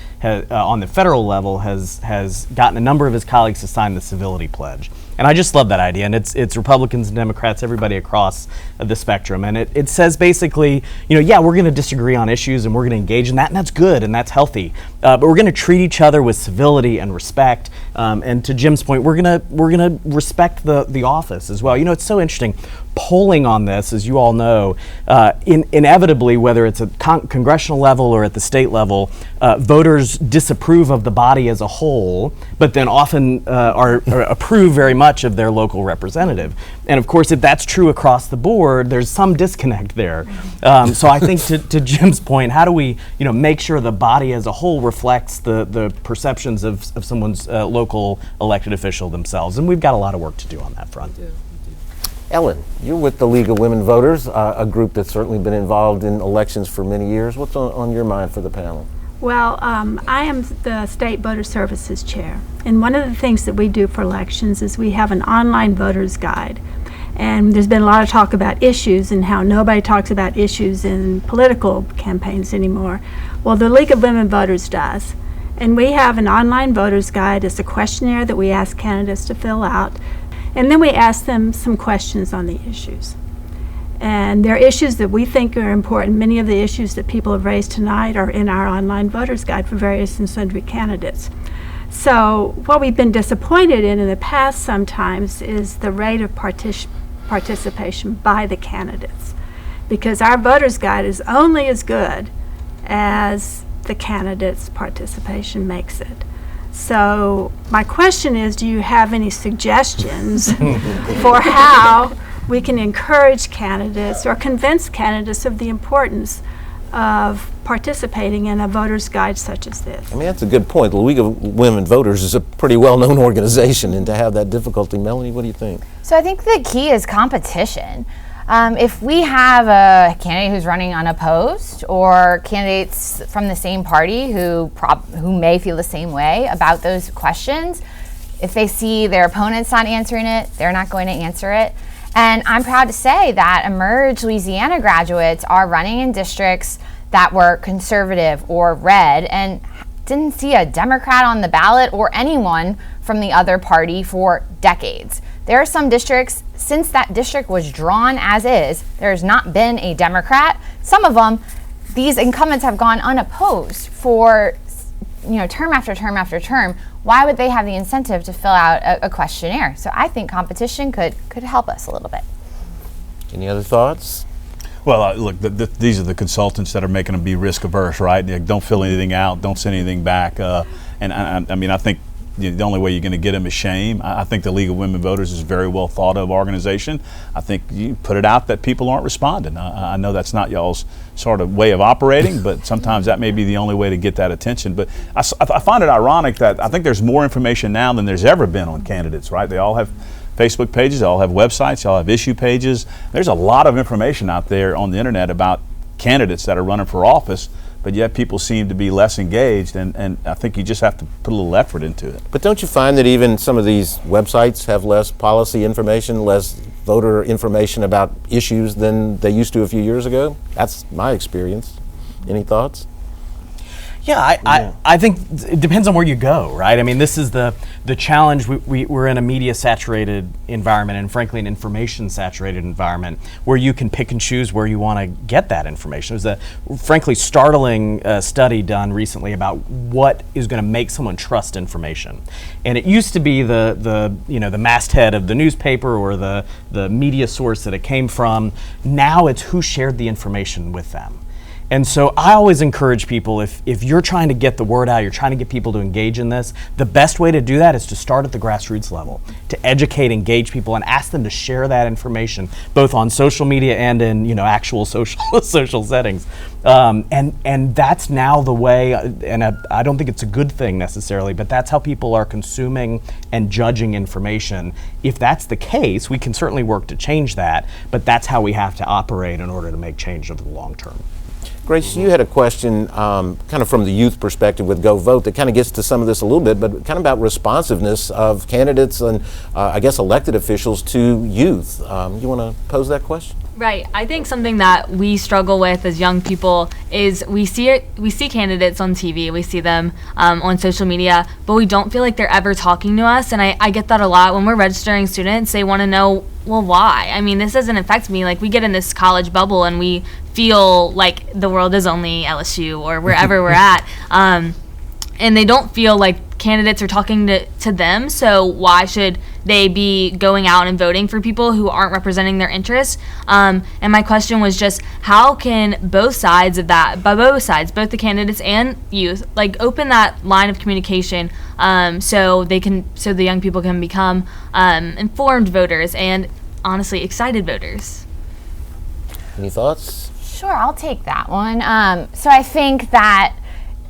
on the federal level has gotten a number of his colleagues to sign the civility pledge. And I just love that idea. And it's Republicans and Democrats, everybody across the spectrum. And it says basically, you know, yeah, we're going to disagree on issues and we're going to engage in that, and that's good and that's healthy. But we're going to treat each other with civility and respect. And to Jim's point, we're going to respect the office as well. You know, it's so interesting. Polling on this, as you all know, inevitably, whether it's at congressional level or at the state level, voters disapprove of the body as a whole, but then often approve very much of their local representative. And of course, if that's true across the board, there's some disconnect there. So I think to Jim's point, how do we, you know, make sure the body as a whole reflects the perceptions of someone's local elected official themselves? And we've got a lot of work to do on that front. Ellen, you're with the League of Women Voters, a group that's certainly been involved in elections for many years. What's on your mind for the panel? Well, I am the State Voter Services Chair, and one of the things that we do for elections is we have an online voters guide. And there's been a lot of talk about issues and how nobody talks about issues in political campaigns anymore. Well, the League of Women Voters does. And we have an online voters guide. It's a questionnaire that we ask candidates to fill out. And then we ask them some questions on the issues. And there are issues that we think are important. Many of the issues that people have raised tonight are in our online voters guide for various and sundry candidates. So what we've been disappointed in the past sometimes is the rate of participation by the candidates. Because our voters guide is only as good as the candidates' participation makes it. So my question is, do you have any suggestions for how we can encourage candidates or convince candidates of the importance of participating in a voter's guide such as this? I mean, that's a good point. The League of Women Voters is a pretty well-known organization, and to have that difficulty, Melanie, what do you think? So I think the key is competition. If we have a candidate who's running unopposed or candidates from the same party who may feel the same way about those questions, if they see their opponents not answering it, they're not going to answer it. And I'm proud to say that Emerge Louisiana graduates are running in districts that were conservative or red and didn't see a Democrat on the ballot or anyone from the other party for decades. There are some districts, since that district was drawn as is, there's not been a Democrat. Some of them, these incumbents have gone unopposed for, you know, term after term after term. Why would they have the incentive to fill out a questionnaire? So I think competition could help us a little bit. Any other thoughts? Well, look, these are the consultants that are making them be risk averse, right? They don't fill anything out, don't send anything back. And I mean, I think the only way you're going to get them is shame. I think the League of Women Voters is a very well thought of organization. I think you put it out that people aren't responding. I know that's not y'all's sort of way of operating, but sometimes that may be the only way to get that attention. But I find it ironic that I think there's more information now than there's ever been on candidates, right? They all have Facebook pages, they all have websites, they all have issue pages. There's a lot of information out there on the internet about candidates that are running for office, but yet people seem to be less engaged, and I think you just have to put a little effort into it. But don't you find that even some of these websites have less policy information, less voter information about issues than they used to a few years ago? That's my experience. Any thoughts? Yeah, I think it depends on where you go, right? I mean, this is the challenge. We're in a media-saturated environment, and frankly, an information-saturated environment, where you can pick and choose where you want to get that information. There's a frankly startling study done recently about what is going to make someone trust information, and it used to be the masthead of the newspaper or the media source that it came from. Now it's who shared the information with them. And so I always encourage people, if you're trying to get the word out, you're trying to get people to engage in this, the best way to do that is to start at the grassroots level, to educate, engage people, and ask them to share that information, both on social media and in actual social settings. And that's now the way, and I don't think it's a good thing necessarily, but that's how people are consuming and judging information. If that's the case, we can certainly work to change that, but that's how we have to operate in order to make change over the long term. Grace, you had a question kind of from the youth perspective with Go Vote that kind of gets to some of this a little bit, but kind of about responsiveness of candidates and I guess elected officials to youth. You want to pose that question? Right. I think something that we struggle with as young people is we see candidates on TV, we see them on social media, but we don't feel like they're ever talking to us. And I get that a lot when we're registering students. They want to know, well, why? I mean, this doesn't affect me. Like, we get in this college bubble and we feel like the world is only LSU or wherever we're at. And they don't feel like candidates are talking to them, so why should they be going out and voting for people who aren't representing their interests? And my question was just, how can both sides of that, by both sides, both the candidates and youth, like open that line of communication so the young people can become informed voters and honestly excited voters? Any thoughts? Sure, I'll take that one. So I think that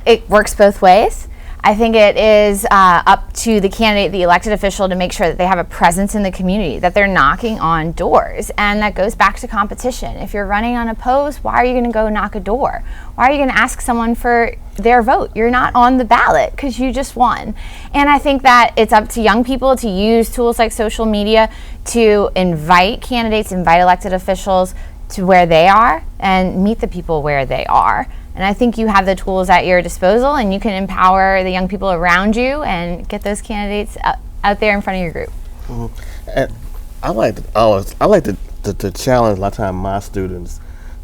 it works both ways. I think it is up to the candidate, the elected official, to make sure that they have a presence in the community, that they're knocking on doors. And that goes back to competition. If you're running unopposed, why are you going to go knock a door? Why are you going to ask someone for their vote? You're not on the ballot because you just won. And I think that it's up to young people to use tools like social media to invite candidates, invite elected officials to where they are and meet the people where they are. And I think you have the tools at your disposal, and you can empower the young people around you and get those candidates out there in front of your group. Mm-hmm. And I like to challenge a lot of time my students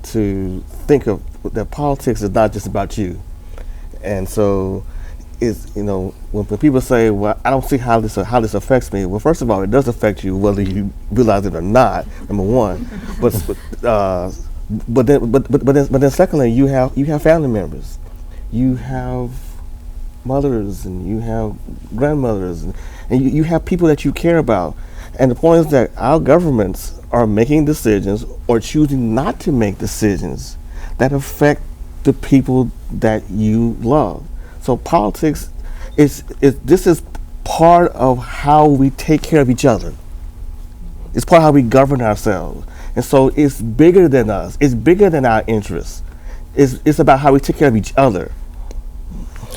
to think of that politics is not just about you. And so it's, when people say, well, I don't see how this affects me. Well, first of all, it does affect you whether you realize it or not, number one. But then secondly, you have family members, you have mothers, and you have grandmothers, and you have people that you care about. And the point is that our governments are making decisions or choosing not to make decisions that affect the people that you love. So politics is part of how we take care of each other. It's part of how we govern ourselves. And so it's bigger than us. It's bigger than our interests. It's about how we take care of each other.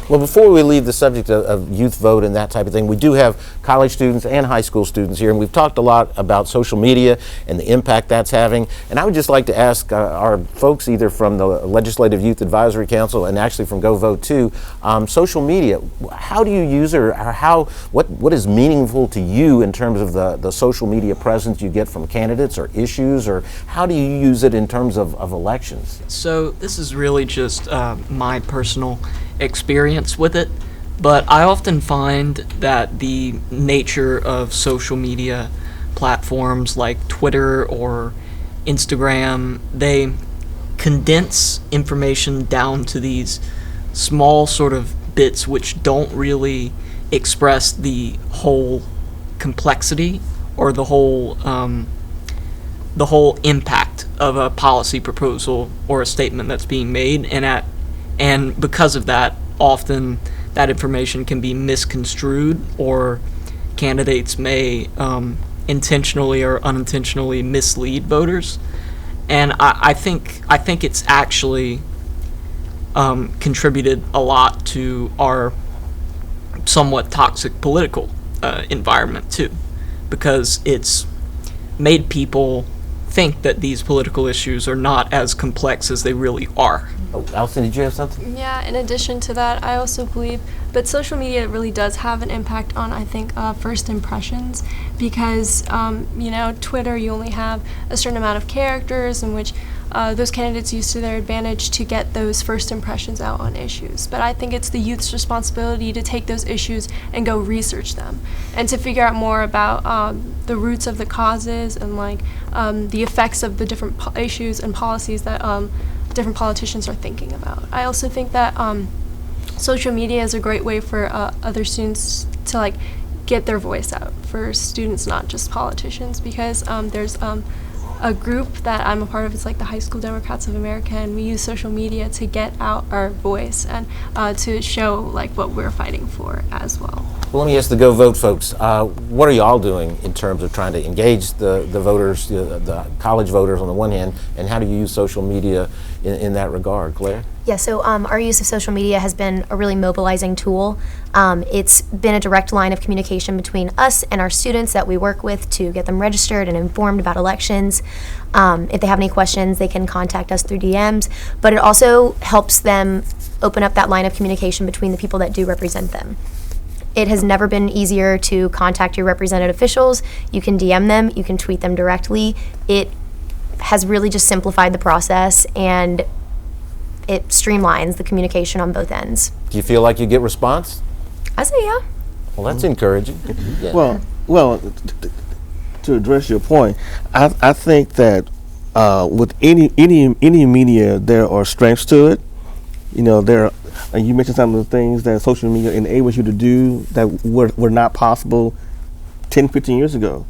Well, before we leave the subject of youth vote and that type of thing, we do have college students and high school students here, and we've talked a lot about social media and the impact that's having. And I would just like to ask our folks, either from the Legislative Youth Advisory Council and actually from Go Vote too, social media, how do you use it, or what is meaningful to you in terms of the social media presence you get from candidates or issues, or how do you use it in terms of elections? So this is really just my personal experience with it, but I often find that the nature of social media platforms like Twitter or Instagram, they condense information down to these small sort of bits which don't really express the whole complexity or the whole impact of a policy proposal or a statement that's being made, and because of that, often that information can be misconstrued, or candidates may intentionally or unintentionally mislead voters. And I think it's actually contributed a lot to our somewhat toxic political environment too, because it's made people think that these political issues are not as complex as they really are. Oh, Allison, did you have something? Yeah, in addition to that, I also believe, but social media really does have an impact on, I think, first impressions, because, Twitter, you only have a certain amount of characters in which those candidates use to their advantage to get those first impressions out on issues. But I think it's the youth's responsibility to take those issues and go research them, and to figure out more about the roots of the causes and the effects of the different issues and policies that different politicians are thinking about. I also think that social media is a great way for other students to get their voice out, for students, not just politicians, because there's a group that I'm a part of. It's the High School Democrats of America, and we use social media to get out our voice and to show what we're fighting for as well. Well, let me ask the Go Vote folks, what are y'all doing in terms of trying to engage the voters, the college voters on the one hand, and how do you use social media in that regard? Claire? Yeah, so our use of social media has been a really mobilizing tool. It's been a direct line of communication between us and our students that we work with to get them registered and informed about elections. If they have any questions, they can contact us through DMs, but it also helps them open up that line of communication between the people that do represent them. It has never been easier to contact your represented officials. You can DM them, you can tweet them directly. It has really just simplified the process, and it streamlines the communication on both ends. Do you feel like you get response? I say yeah. Well, that's encouraging. Yeah. Well, to address your point, I think that with any media, there are strengths to it. You mentioned some of the things that social media enables you to do that were not possible 10, 15 years ago.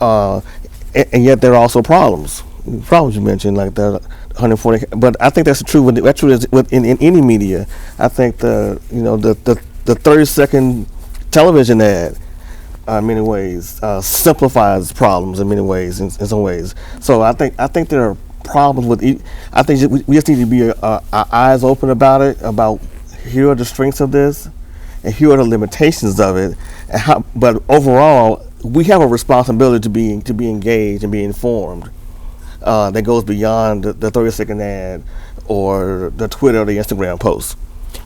And yet there are also problems you mentioned, like the 140. But I think that's true. That's true in any media. I think the 30-second television ad, in many ways, simplifies problems in many ways. In some ways, so I think there are problems with. I think we just need to be our eyes open about it. About here are the strengths of this, and here are the limitations of it. But overall, we have a responsibility to be engaged and be informed. That goes beyond the 30-second ad or the Twitter or the Instagram post.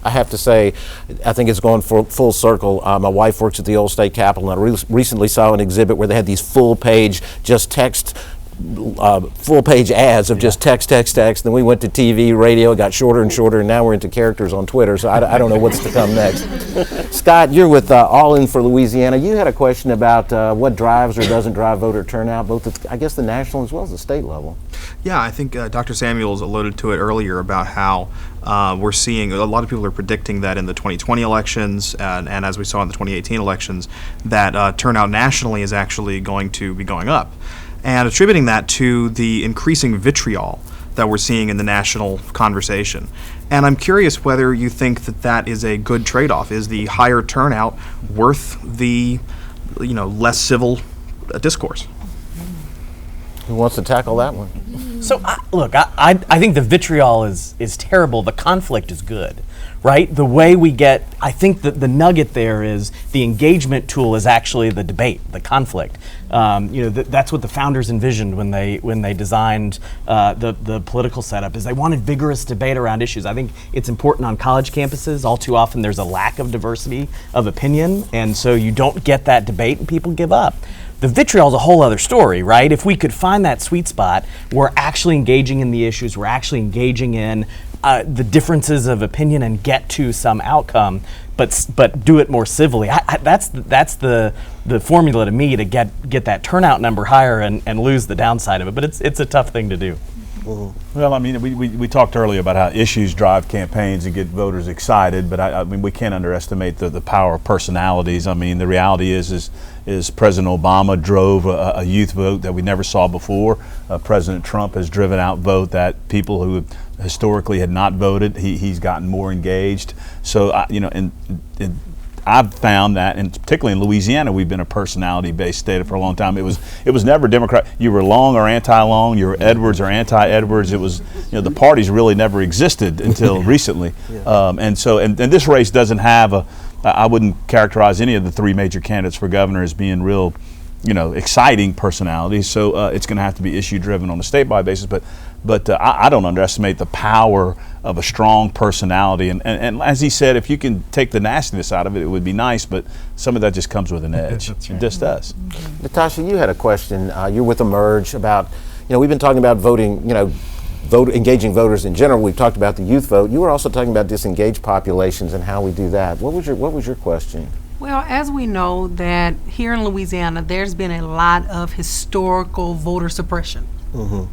I have to say, I think it's going full circle. My wife works at the old state capitol, and I recently saw an exhibit where they had these full-page full-page ads of just text. Then we went to TV, radio, it got shorter and shorter, and now we're into characters on Twitter, so I don't know what's to come next. Scott, you're with All In for Louisiana. You had a question about what drives or doesn't drive voter turnout, both at, I guess, the national as well as the state level. Yeah, I think Dr. Samuels alluded to it earlier about how we're seeing a lot of people are predicting that in the 2020 elections and as we saw in the 2018 elections, that turnout nationally is actually going to be going up, and attributing that to the increasing vitriol that we're seeing in the national conversation. And I'm curious whether you think that is a good trade-off. Is the higher turnout worth the less civil discourse? Who wants to tackle that one? So, I think the vitriol is terrible. The conflict is good, right? The way we get, I think that the nugget there is the engagement tool is actually the debate, the conflict. That's what the founders envisioned when they designed the political setup, is they wanted vigorous debate around issues. I think it's important on college campuses. All too often there's a lack of diversity of opinion, and so you don't get that debate and people give up. The vitriol is a whole other story, right? If we could find that sweet spot, we're actually engaging in the issues, we're actually engaging in the differences of opinion and get to some outcome, but do it more civilly. That's the formula to me to get that turnout number higher and lose the downside of it. But it's a tough thing to do. Well, I mean, we talked earlier about how issues drive campaigns and get voters excited, but I mean, we can't underestimate the power of personalities. I mean, the reality is President Obama drove a youth vote that we never saw before. President Trump has driven out vote that people who historically had not voted, he's gotten more engaged. So, and I've found that, and particularly in Louisiana, we've been a personality-based state for a long time. It was never Democrat. You were long or anti-long. You were Edwards or anti-Edwards. It was, the parties really never existed until recently. And this race doesn't have I wouldn't characterize any of the three major candidates for governor as being real, exciting personalities. So it's going to have to be issue-driven on a statewide basis. But I don't underestimate the power of a strong personality. And as he said, if you can take the nastiness out of it, it would be nice. But some of that just comes with an edge. It just does. Natasha, you had a question. You're with Emerge about, we've been talking about voting, engaging voters in general. We've talked about the youth vote. You were also talking about disengaged populations and how we do that. What was your question? Well, as we know that here in Louisiana, there's been a lot of historical voter suppression. Mm-hmm.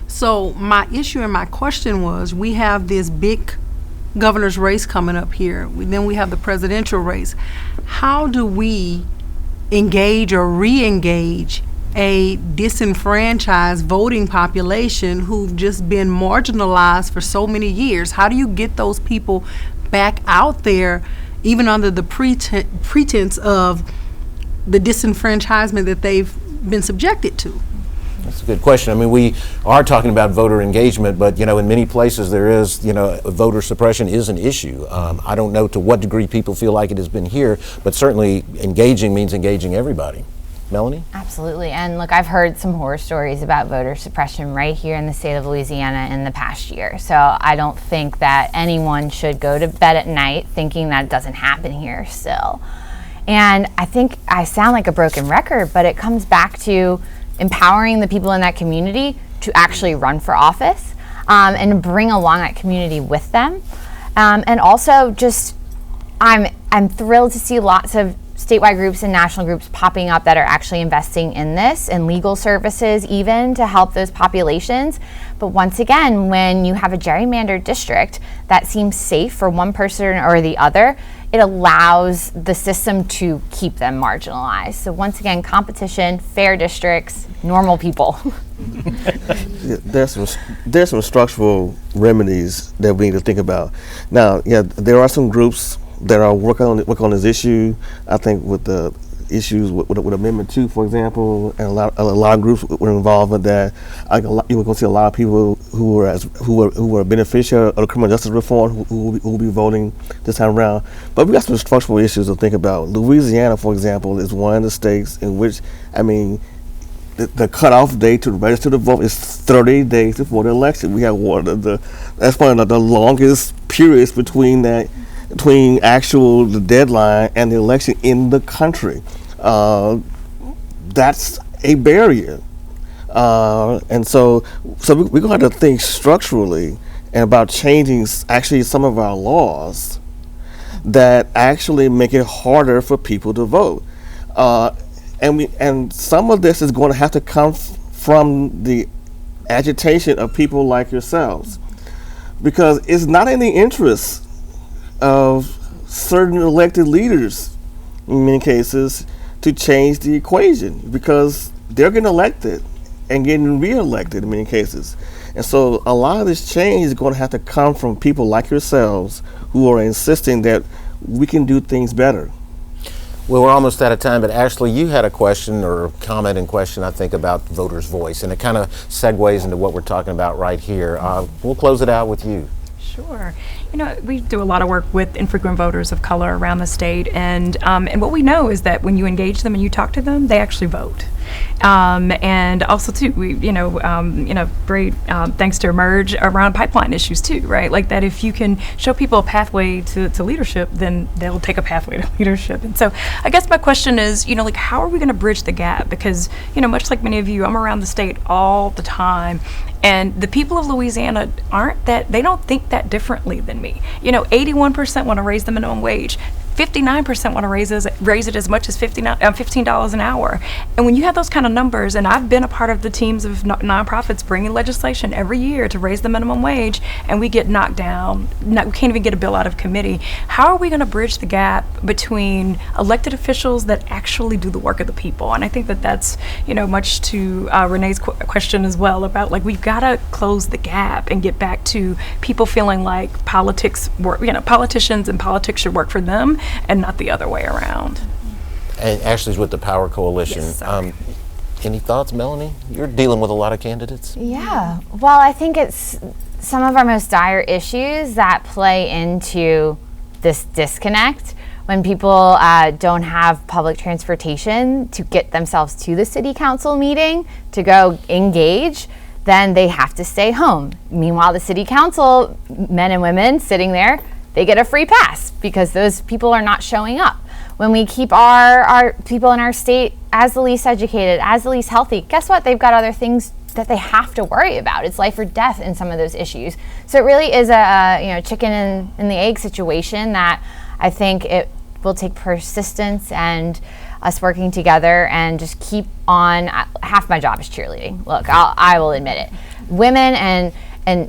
So my issue and my question was, we have this big governor's race coming up here. Then we have the presidential race. How do we engage or re-engage a disenfranchised voting population who've just been marginalized for so many years? How do you get those people back out there, even under the pretense of the disenfranchisement that they've been subjected to? That's a good question. I mean, we are talking about voter engagement, but in many places there is, voter suppression is an issue. I don't know to what degree people feel like it has been here, but certainly engaging means engaging everybody. Melanie? Absolutely. And look, I've heard some horror stories about voter suppression right here in the state of Louisiana in the past year. So I don't think that anyone should go to bed at night thinking that doesn't happen here still. And I think I sound like a broken record, but it comes back to empowering the people in that community to actually run for office and bring along that community with them. And also just, I'm thrilled to see lots of statewide groups and national groups popping up that are actually investing in this and legal services even to help those populations. But once again, when you have a gerrymandered district that seems safe for one person or the other, it allows the system to keep them marginalized. So once again, competition, fair districts, normal people. There's some structural remedies that we need to think about. Now, there are some groups that are working on this issue. I think with the issues with Amendment 2, for example, and a lot of groups were involved with that. You're going to see a lot of people who were beneficial of the criminal justice reform who will be voting this time around. But we got some structural issues to think about. Louisiana, for example, is one of the states in which, the cutoff date to register to vote is 30 days before the election. We have that's one of the longest periods between actual the deadline and the election in the country. That's a barrier. And so we're going to have to think structurally and about changing actually some of our laws that actually make it harder for people to vote. And some of this is going to have to come from the agitation of people like yourselves, because it's not in the interest of certain elected leaders, in many cases, to change the equation, because they're getting elected and getting re-elected in many cases. And so a lot of this change is going to have to come from people like yourselves who are insisting that we can do things better. Well, we're almost out of time, but Ashley, you had a question or comment and question, I think, about voters' voice, and it kind of segues into what we're talking about right here. We'll close it out with you. Sure. We do a lot of work with infrequent voters of color around the state, and what we know is that when you engage them and you talk to them, they actually vote. And also too, we, great thanks to Emerge around pipeline issues too, right? Like that if you can show people a pathway to leadership, then they'll take a pathway to leadership. And so I guess my question is, like how are we going to bridge the gap? Because, much like many of you, I'm around the state all the time. And the people of Louisiana they don't think that differently than me. 81% want to raise the minimum wage. 59% want to raise it as much as $15 an hour. And when you have those kind of numbers, and I've been a part of the teams of nonprofits bringing legislation every year to raise the minimum wage, and we get knocked down, we can't even get a bill out of committee. How are we going to bridge the gap between elected officials that actually do the work of the people? And I think that's, much to Renee's question as well about we've got to close the gap and get back to people feeling like politics work, politicians and politics should work for them and not the other way around. And Ashley's with the Power Coalition. Yes, any thoughts, Melanie? You're dealing with a lot of candidates. Yeah. Well, I think it's some of our most dire issues that play into this disconnect. When people don't have public transportation to get themselves to the city council meeting to go engage, then they have to stay home. Meanwhile, the city council men and women sitting there, they get a free pass because those people are not showing up. When we keep our people in our state as the least educated, as the least healthy, guess what? They've got other things that they have to worry about. It's life or death in some of those issues. So it really is a chicken and the egg situation that I think it will take persistence and us working together and just keep on. Half my job is cheerleading. Look, I will admit it. Women and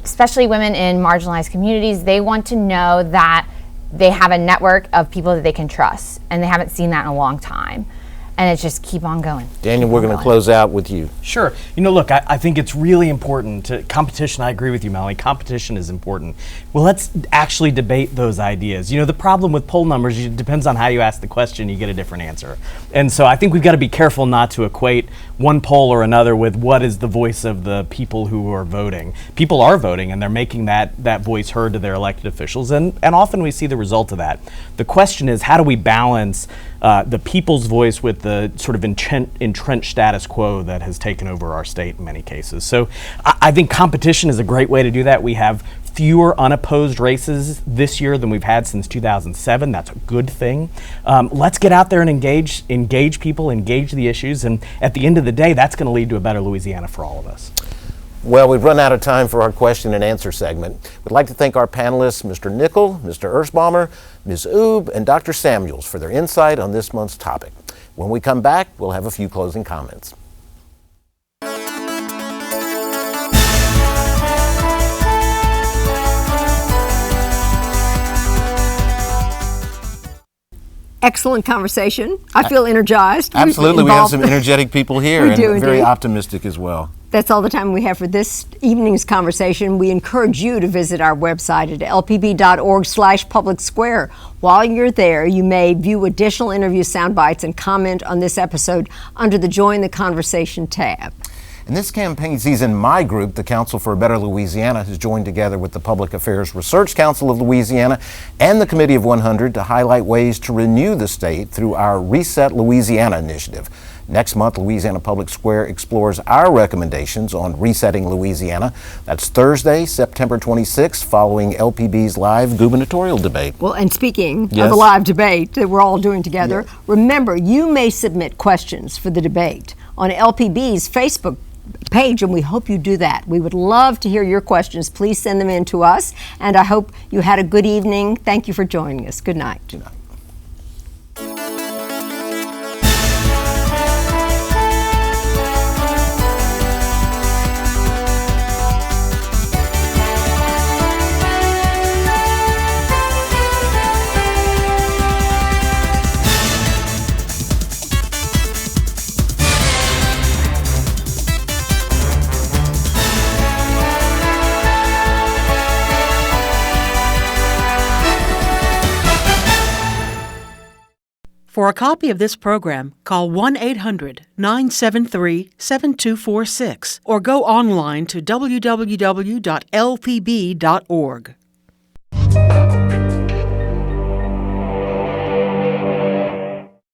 especially women in marginalized communities, they want to know that they have a network of people that they can trust, and they haven't seen that in a long time. And it's just keep on going. Daniel, we're going to close out with you. Sure. Look, I think it's really important to competition. I agree with you, Melanie. Competition is important. Well, let's actually debate those ideas. The problem with poll numbers, it depends on how you ask the question, you get a different answer. And so I think we've got to be careful not to equate one poll or another with what is the voice of the people who are voting. People are voting, and they're making that voice heard to their elected officials, and often we see the result of that. The question is, how do we balance the people's voice with the sort of entrenched status quo that has taken over our state in many cases? So I think competition is a great way to do that. We have fewer unopposed races this year than we've had since 2007. That's a good thing. Let's get out there and engage people, engage the issues, and at the end of the day, that's going to lead to a better Louisiana for all of us. Well, we've run out of time for our question and answer segment. We'd like to thank our panelists, Mr. Nickel, Mr. Ersbaumer, Ms. Oob, and Dr. Samuels for their insight on this month's topic. When we come back, we'll have a few closing comments. Excellent conversation. I feel energized. Absolutely. We have some energetic people here We do, and very indeed. optimistic as well. That's all the time we have for this evening's conversation. We encourage you to visit our website at lpb.org/public square. While you're there, you may view additional interview sound bites and comment on this episode under the Join the Conversation tab. In this campaign season, my group, the Council for a Better Louisiana, has joined together with the Public Affairs Research Council of Louisiana and the Committee of 100 to highlight ways to renew the state through our Reset Louisiana initiative. Next month, Louisiana Public Square explores our recommendations on resetting Louisiana. That's Thursday, September 26th, following LPB's live gubernatorial debate. Well, and speaking Yes. of the live debate that we're all doing together, remember, you may submit questions for the debate on LPB's Facebook page, and we hope you do that. We would love to hear your questions. Please send them in to us, and I hope you had a good evening. Thank you for joining us. Good night. Good night. For a copy of this program, call 1-800-973-7246 or go online to www.lpb.org.